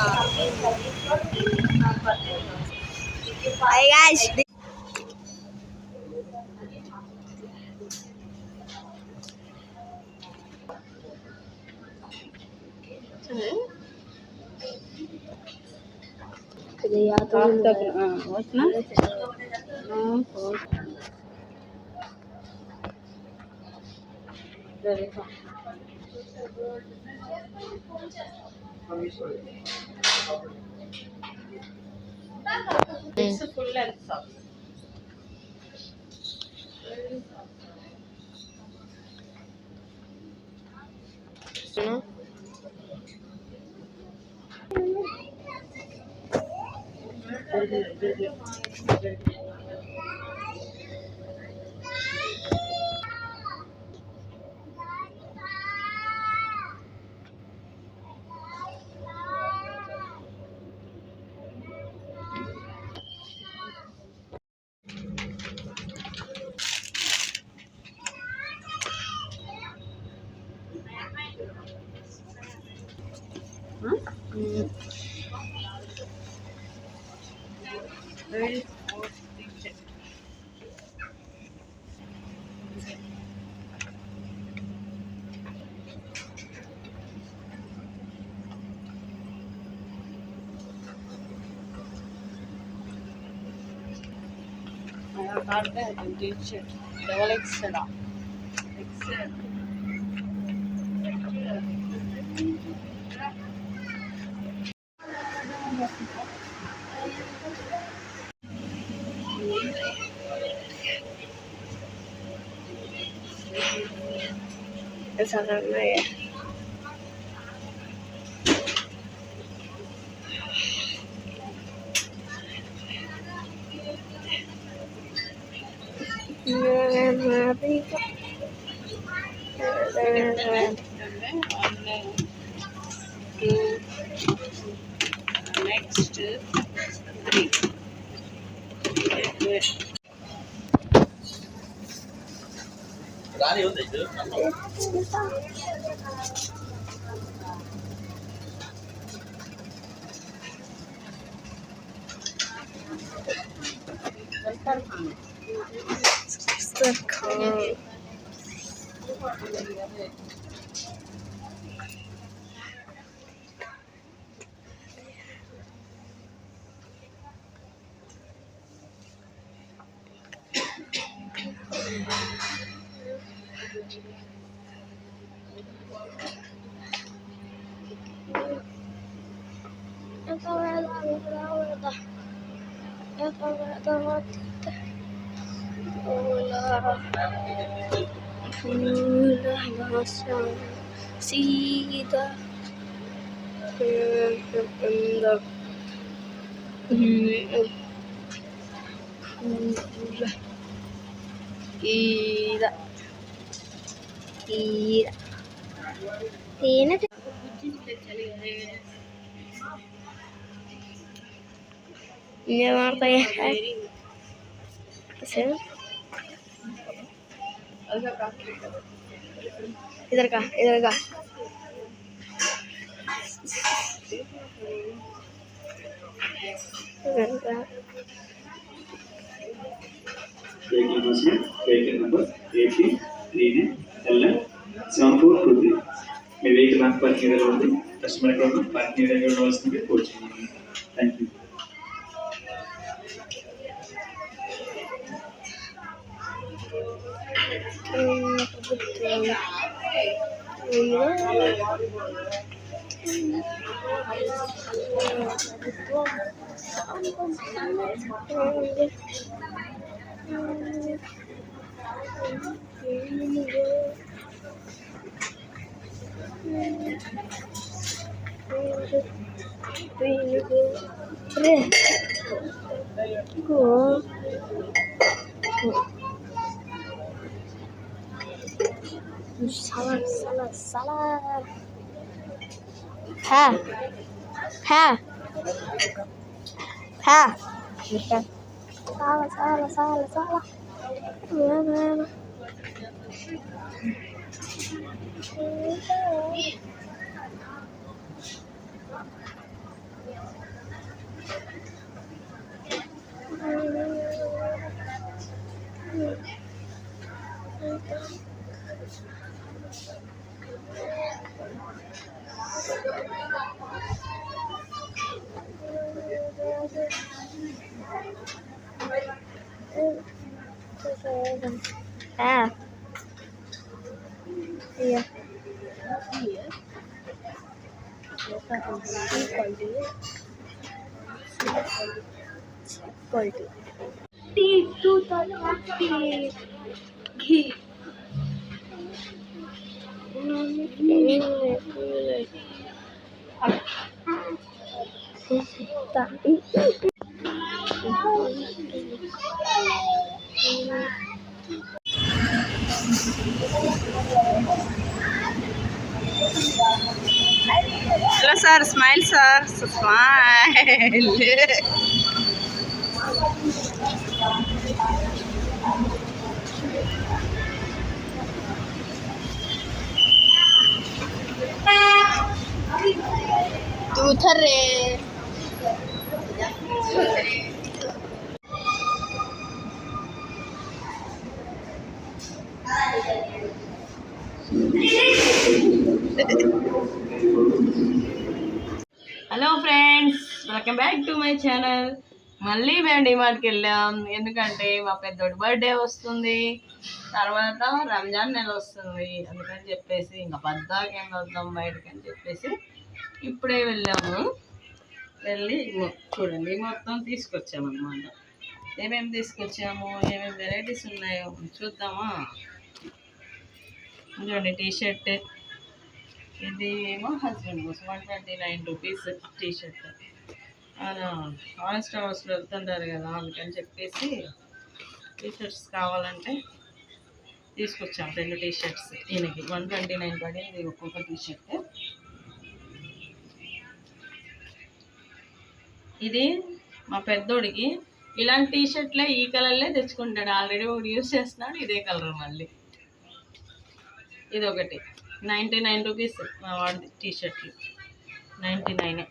Hi guys. It's a full length sock. Very I have not been t-shirt. Double XL. XL. Esa karena ya. Next 3. Sida Ida Ida Tina ये मारता है इधर का इधर का vehicle number AP39LN7423 మీ vehicle నాకు parking ఏరియాలో ఉంది కస్టమర్ ఎక్కడ ఉన్న పార్కింగ్ ఏరియాలో ఉండవలసింది కోరుచున్నాను thank you salah ha ha ha salah Iya. Quality. Itu tadi. Hello sir, smile sir, smile. 2 hello friends, welcome back to my channel. మళ్ళీ మేము డిమార్ట్కి వెళ్ళాం. ఎందుకంటే మా పెద్దోడి బర్త్డే వస్తుంది, తర్వాత రంజాన్ నెల వస్తుంది. అందుకని చెప్పేసి ఇంకా పద్దాకి ఏం వెళ్తాం బయటకి అని చెప్పేసి ఇప్పుడే వెళ్ళాము. వెళ్ళి చూడండి మొత్తం తీసుకొచ్చామన్నమాట. ఏమేమి తీసుకొచ్చాము, ఏమేమి వెరైటీస్ ఉన్నాయో చూద్దామా. చూడండి టీషర్ట్, ఇది ఏమో హస్బెండ్ కోసం 129 రూపీస్ టీషర్ట్. ఆనెస్ట్ హౌస్లో వెళ్తుంటారు కదా, అందుకని చెప్పేసి టీషర్ట్స్ కావాలంటే తీసుకొచ్చాం. 2 టీషర్ట్స్ ఈయనకి 129 పడింది ఒక్కొక్క టీషర్ట్. ఇది మా పెద్దోడికి ఇలాంటి టీషర్ట్లే ఈ కలర్లే తెచ్చుకుంటాడు. ఆల్రెడీ ఒకటి యూజ్ చేస్తున్నాడు, ఇదే కలర్. మళ్ళీ ఇది ఒకటి 99 రూపీస్ మా వాడి టీషర్ట్లు, 99.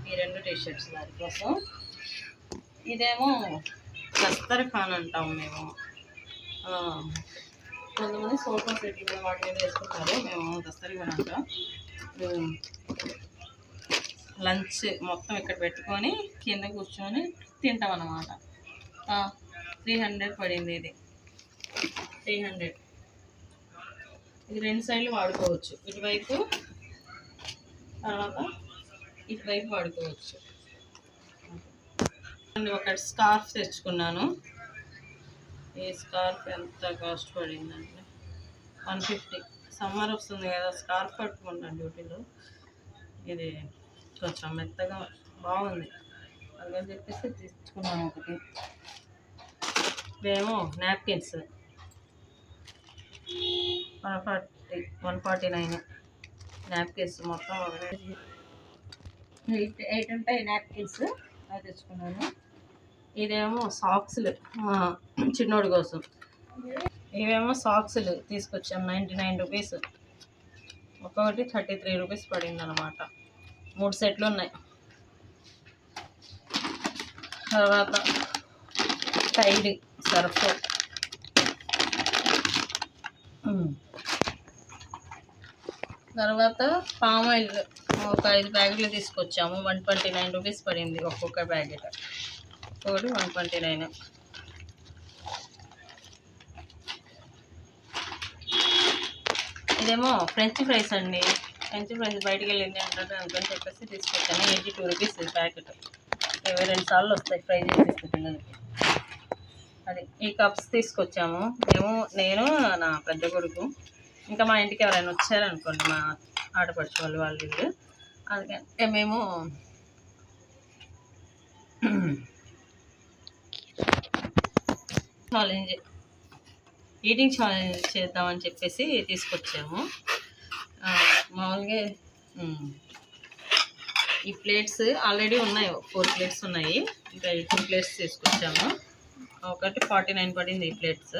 ఈ 2 టీషర్ట్స్ దాని కోసం. ఇదేమో దస్తర్ఖాన్ అంటాం మేము. కొంతమంది సోఫా సెట్లు కూడా వాటి మీద వేసుకుంటారు, మేము దస్తర్ఖాన్ అంటాం. లంచ్ మొత్తం ఇక్కడ పెట్టుకొని కింద కూర్చొని తింటాం అన్నమాట. 300 పడింది ఇది, 300. ఇది 2 సైడ్లు వాడుకోవచ్చు, ఇటువైపు తర్వాత ఇటువైపు వాడుకోవచ్చు. ఒక స్కార్ఫ్ తెచ్చుకున్నాను. ఈ స్కార్ఫ్ ఎంత కాస్ట్ పడిందంటే 150. సమ్మర్ వస్తుంది కదా, స్కార్ఫ్ కట్టుకుంటాను డ్యూటీలో. ఇది కొంచెం మెత్తగా బాగుంది, అందుకని చెప్పేసి తెచ్చుకున్నాను ఒకటి. ఇవేమో నాప్కిన్స్ 149 నాప్కిన్స్. మొత్తం 8 ఉంటాయి నాప్కిన్స్, అవి తెచ్చుకున్నాను. ఇదేమో సాక్స్లు చిన్నోడి కోసం. ఇవేమో సాక్స్లు తీసుకొచ్చాము, 99 రూపీస్. ఒక్కొక్కటి 33 రూపీస్ పడింది అనమాట. 3 సెట్లు ఉన్నాయి. తర్వాత టైడ్ సర్ఫ్, తర్వాత పామ్ ఆయిల్ ఒక 5 ప్యాకెట్లు తీసుకొచ్చాము. 129 రూపీస్ పడింది ఒక్కొక్క ప్యాకెట్. ఒకటి 129. ఇదేమో ఫ్రెంచ్ ఫ్రైస్ అండి. ఫ్రెంచ్ ఫ్రైస్ బయటికి వెళ్ళింది అంటే అందుకని చెప్పేసి తీసుకొచ్చాను. 82 రూపీస్ ప్యాకెట్. 22 సార్లు వస్తాయి ఫ్రై చేసేసి పిల్లలకి. అది ఈ కప్స్ తీసుకొచ్చాము నేను నా పెద్ద కొడుకు, ఇంకా మా ఇంటికి ఎవరైనా వచ్చారనుకోండి, మా ఆడపడుచు వాళ్ళు వీళ్ళు. అందుకని మేము ఈటింగ్ ఛాలెంజ్ చేద్దామని చెప్పేసి తీసుకొచ్చాము. మామూలుగా ఈ ప్లేట్స్ ఆల్రెడీ ఉన్నాయి, 4 ప్లేట్స్ ఉన్నాయి. ఇంకా 2 ప్లేట్స్ తీసుకొచ్చాము. ఒకటి 49 పడింది ఈ ప్లేట్స్.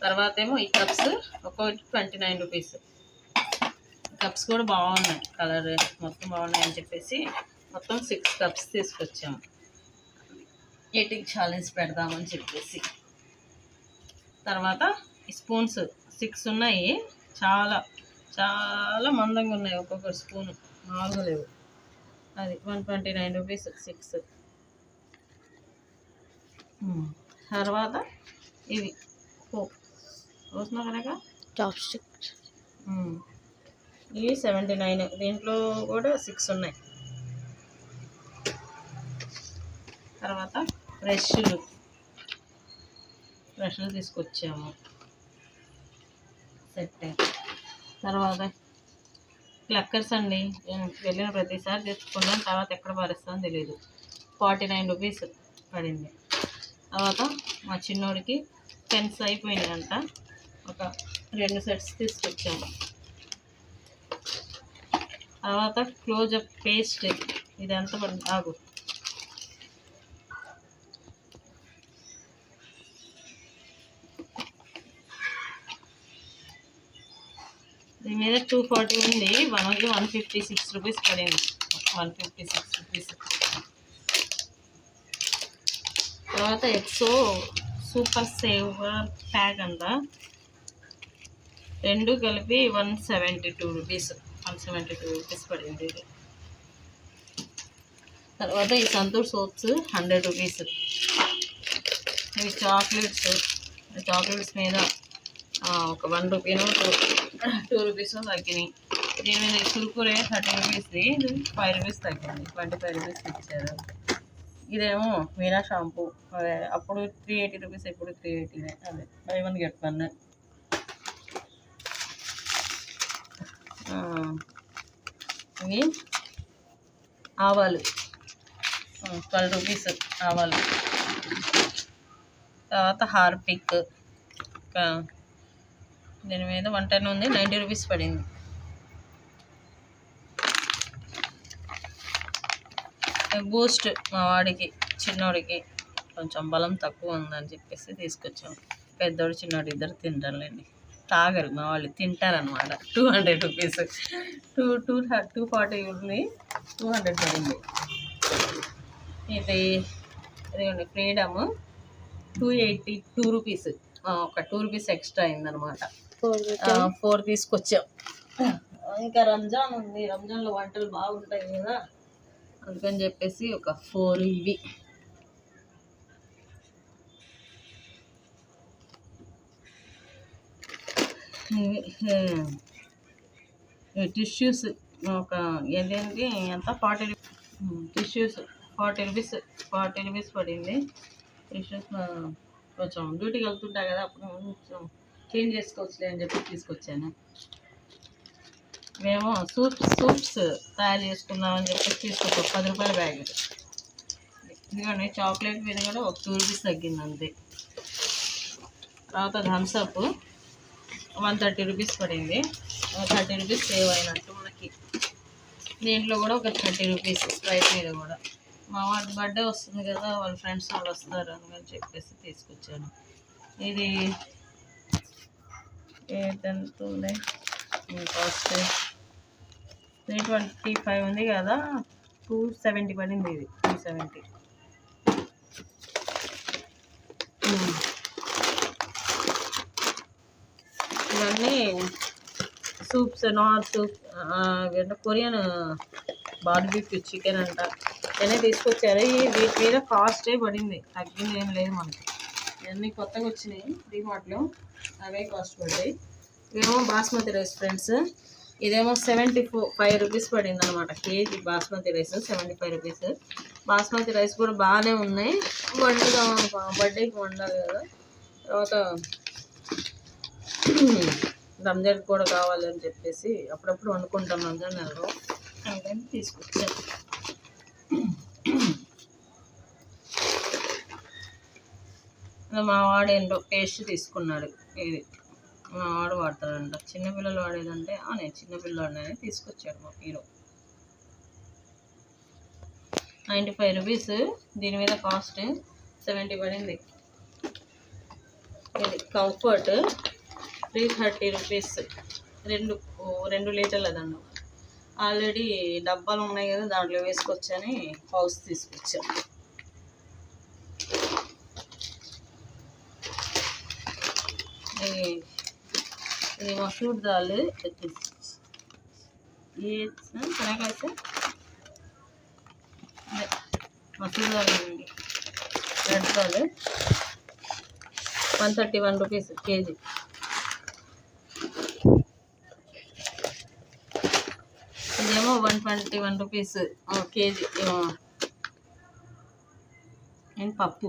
తర్వాత ఏమో ఈ కప్స్ ఒక్కొక్కటి 29 రూపీస్. కప్స్ కూడా బాగున్నాయి, కలర్ మొత్తం బాగున్నాయి అని చెప్పేసి మొత్తం 6 కప్స్ తీసుకొచ్చాము. ఈటింగ్ ఛాలెంజ్ పెడదామని చెప్పేసి. తర్వాత ఈ స్పూన్స్ 6 ఉన్నాయి, చాలా చాలా మందంగా ఉన్నాయి. ఒక్కొక్క స్పూన్ మామూలుగా లేవు. అది 129 రూపీస్ 6. తర్వాత ఇవి చూస్తున్నా కనుక చాప్ స్టిక్. ఇవి 79. దీంట్లో కూడా 6 ఉన్నాయి. తర్వాత బ్రష్లు తీసుకొచ్చాము సెట్. తర్వాత క్లక్కర్స్ అండి, నేను వెళ్ళిన ప్రతిసారి తెచ్చుకున్నాను, తర్వాత ఎక్కడ పారేస్తానో తెలియదు. 49 రూపీస్ పడింది. తర్వాత మా చిన్నోడికి పెన్స్ అయిపోయినాయంట, ఒక 2 సెట్స్ తీసుకొచ్చాము. తర్వాత క్లోజప్ పేస్ట్, ఇది ఎంత పడింది ఆగు, దీని మీద 240 ఉంది, మనకి 156 రూపీస్ పడింది. 156 రూపీస్. తర్వాత ఎక్సో సూపర్ సేవర్ ప్యాక్ అంట, 2 కలిపి 172 రూపీస్. 172 రూపీస్ పడింది ఇది. తర్వాత ఈ సంతూర్ సోప్స్ 100 రూపీస్. ఇవి చాక్లెట్స్ మీద ఒక 1 రూపీనో 2 రూపీస్ తగ్గినాయి. దీని మీద కుర్కురే 30 రూపీస్ది, 5 రూపీస్ తగ్గింది, 25 రూపీస్ ఇచ్చారు. ఇదేమో మీనా షాంపూ, అదే అప్పుడు 380 రూపీస్, ఇప్పుడు 380. అదే బై 1 గెట్ 1. ఇవి ఆవాలు 12 రూపీస్ ఆవాలు. తర్వాత హార్పిక్, దీని మీద 110 ఉంది, 90 రూపీస్ పడింది. బూస్ట్ మా వాడికి చిన్నోడికి కొంచెం బలం తక్కువ ఉందని చెప్పేసి తీసుకొచ్చాము. పెద్దోడు చిన్నోడు ఇద్దరు తింటారులేండి, తాగరు మా వాళ్ళు, తింటారనమాట. 200 రూపీస్. 240 ఉంది, 200 పడింది. ఇదిగోండి ఫ్రీడమ్ 282 రూపీస్, ఒక 2 రూపీస్ ఎక్స్ట్రా అయిందనమాట. 4 తీసుకొచ్చాం. ఇంకా రంజాన్ ఉంది, రంజాన్లో వంటలు బాగుంటాయి కదా, అందుకని చెప్పేసి ఒక 4 ఇవి. టిష్యూస్ ఒక ఏదేంటి ఎంత 40 టిష్యూస్ 40 రూపీస్. 40 రూపీస్ పడింది. టిష్యూస్ కొంచెం డ్యూటీకి వెళ్తుంటా కదా, అప్పుడు కొంచెం క్లీన్ చేసుకోవచ్చులే అని చెప్పి తీసుకొచ్చాను. మేము సూప్స్ తయారు చేసుకుందామని చెప్పి తీసుకొచ్చాం, 10 రూపాయల బ్యాగ్. ఇదిగోండి చాక్లెట్ మీద కూడా ఒక 2 రూపీస్ తగ్గింది అంతే. తర్వాత థమ్స్అప్ 130 రూపీస్ పడింది, 30 రూపీస్ సేవ్ అయినట్టు మనకి. దీంట్లో కూడా ఒక 30 రూపీస్ స్ప్రైట్ మీద కూడా. మా వాడి బర్త్డే వస్తుంది కదా, వాళ్ళ ఫ్రెండ్స్ వాళ్ళు వస్తారు అని చెప్పేసి తీసుకొచ్చాను. ఇది ఎంత ఉంది కాస్ట్, 325 ఉంది కదా, 270 పడింది. ఇది 270. ఇవన్నీ soups, non soup, Korean barbecue chicken అంట, ఇవన్నీ తీసుకొచ్చారు. వీటి మీద కాస్టే పడింది, తగ్గింది ఏం లేదు మనకి. ఇవన్నీ కొత్తగా వచ్చినాయి డిమార్ట్లో, అవే కాస్ట్ పడ్డాయి. ఇవేమో బాస్మతి రైస్ ఫ్రెండ్స్, ఇదేమో 75 రూపీస్ పడింది అనమాట KG. Basmati rice 75 rupees. Basmati rice కూడా బాగానే ఉన్నాయి, వండుదాం బర్త్డేకి వండాలి కదా. తర్వాత రంజాన్ కూడా కావాలని చెప్పేసి అప్పుడప్పుడు వండుకుంటాం రంజాన్ నెలలో, అందుకని తీసుకొచ్చాను. మా వాడు ఏంటో పేస్ట్ తీసుకున్నాడు, ఇది మా వాడు వాడతాడంట. చిన్నపిల్లలు వాడేదంటే నేను చిన్నపిల్లవాడిని తీసుకొచ్చాడు మా హీరో. 95 రూపీస్. దీని మీద కాస్ట్ 70 పడింది. ఇది కంఫర్ట్ 330 రూపీస్. 2 2 లీటర్ల దండం. ఆల్రెడీ డబ్బాలు ఉన్నాయి కదా, దాంట్లో వేసుకొచ్చని పౌచ్ తీసుకొచ్చాం. ఇది మసూర్ దాల్, మసూర్ దాల్ అండి, రెడ్ దాల్ 131 రూపీస్ కేజీ. ఇదేమో 121 రూపీస్ కేజీ. అండ్ పప్పు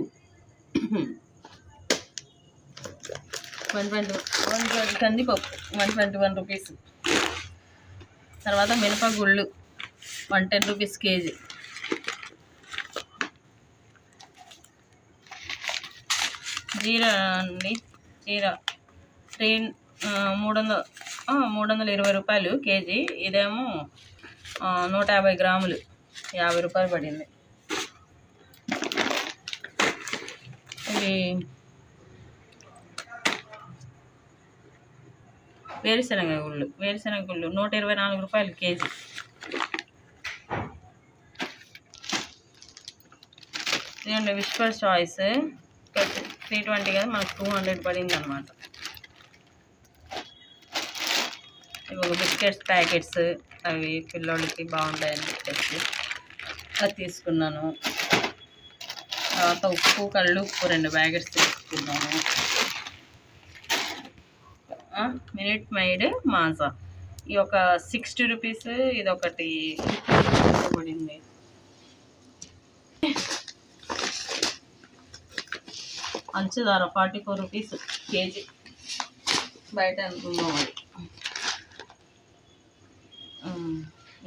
120 కందిపప్పు 121 రూపీస్. తర్వాత మినపగుళ్ళు 110 రూపీస్ కేజీ. జీరా అండి, జీరా 320 రూపాయలు కేజీ. ఇదేమో 150 గ్రాములు 50 రూపాయలు పడింది. ఇది వేరుశనగ గుళ్ళు 124 రూపాయలు కేజీ. ఇదండి విస్పర్ చాయిస్ 320 కదా, మనకు 200 పడింది అనమాట. ఇవి బిస్కెట్స్ ప్యాకెట్స్, అవి పిల్లోళ్ళకి బాగుంటాయని చెప్పేసి అది తీసుకున్నాను. తర్వాత ఉప్పు, కళ్ళు ఉప్పు 2 ప్యాకెట్స్ తీసుకున్నాను. మినిట్ మైడ్ మాజా ఇది ఒక 60 రూపీస్, ఇది ఒకటి పడింది. పంచదార 44 రూపీస్ కేజీ, బయట అనుకున్నాం అది.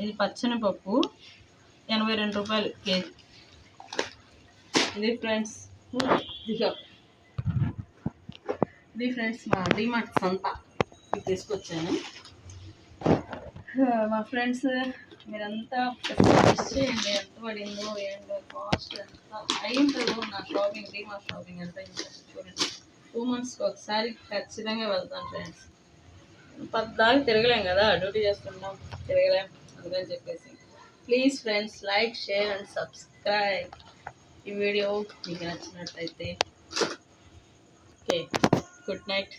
ఇది పచ్చనిపప్పు 82 రూపాయలు కేజీ. ఇది ఫ్రెండ్స్ మా డిమార్ట్ సంత తీసుకొచ్చాను. మా ఫ్రెండ్స్ మీరంతా చేయండి, ఎంత పడిందో ఏంటో, కాస్ట్ ఎంత అయిందో. నా షాపింగ్, డిమార్ట్ షాపింగ్ ఎంత అయిందో చూడండి. 2 monthsకి ఒకసారి ఖచ్చితంగా వెళ్తాను ఫ్రెండ్స్. 10 దాకా తిరగలేం కదా, డ్యూటీ చేస్తున్నాం, తిరగలేం. అందుకని చెప్పేసి please friends like, share and subscribe. ఈ వీడియో మీకు నచ్చినట్లయితే ఓకే, గుడ్ నైట్.